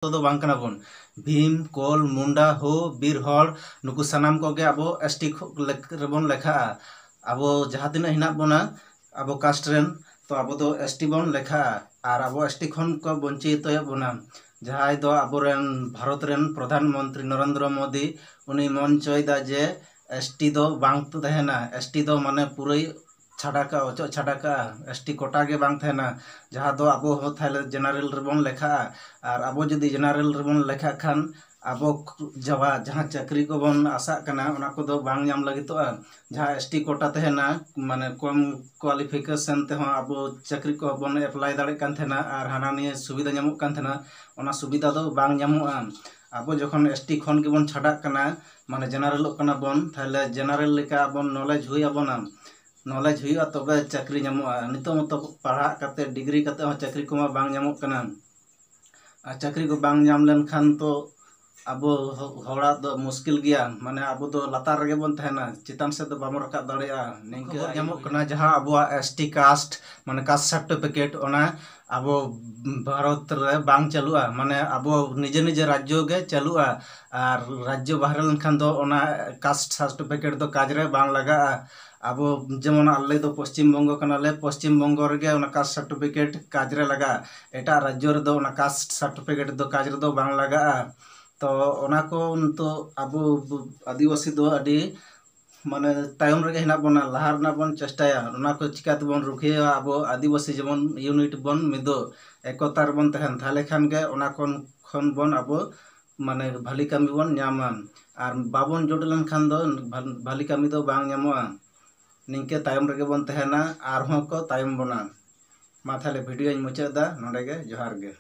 तो बांग कना बोन भीम कोल मुंडा हो बीर हर नुकु सनाम कोगे अब एसटी रेबन लेखा अब जहाँ तीन हिना बोना अब कास्ट रेन तो अब तो एसटी बन लेखा और अब एसटी खन को वंचित बोना जहाँ दो अबोरेन भारत रेन प्रधानमंत्री नरेंद्र मोदी उनी मन चोयदा जे एसटी दो बांग तो तहना एसटी दो माने पूरे छाड़ाका अचो छाड़ाका एसटी कोटा के बांग थेना जहाँ दो अब थाले जेनारेल रेबन लेखा और अब जुदी जेनारेल रेबन लेखा खान अब जवा जहाँ चाकरी को बन आशा करना उना को दो बांग नाम लगितोआ जहाँ एसटी कोटा तहना माने कम क्वालिफिकेशन ते अब चाकरी को बन एप्लाई दाड़े कान थेना और हाना निये सुविधा नामो कान थेना उना सुविधा दो बांग नामोआ अब जखन एसटी खन के बन छाड़ा करना माने जेनारेल करना बन थाले जेनारेल लेका बन नॉलेज हुई आबोना नॉलेज हुई तब चाकरी नामोआ नितो मतो पढ़ा करते डिग्री करते हो चाकरी को बांग नामो कना चाकरी को बांग नाम लेन खान तो अब हड़ा दो मुश्किल गया माने अब तो लातार रगे बन तहना चितान से तो बाम रखा दड़ेया निंके नामो कना जहाँ अब एसटी कास्ट माने कास्ट सर्टिफिकेट ओना अब भारत रे बांग चलुआ माने अब निजे निजे राज्य के चलुआ और राज्य बाहर लेनखान दो ओना कास्ट सर्टिफिकेट दो काज रे बांग लगा अब जेमन आले दो पश्चिम बंगो कनाले पश्चिम बंगो रे कास्ट सर्टिफिकेट काज रे लगा एटा राज्य रे दो कास्ट सर्टिफिकेट दो काज रे दो बांग लगा तो ओना को तो अब आदिवासी दो अडी माने तायम रे हिना बना लहार ना बन चेष्टाया ओना को चिकाते बन रुखिया अब आदिवासी जेमन यूनिट बन मिदो एकतार बन तहन थाले खान के ओना खन बन अब माने भाली कामी बन न्यामान और बाबन जोडलन खान दो भाली कामी दो बांग न्यामोआ निंके तायम रे बन तहना आर हों को तायम बना मा थाले वीडियो मुचादा नोडे गे जोहार गे।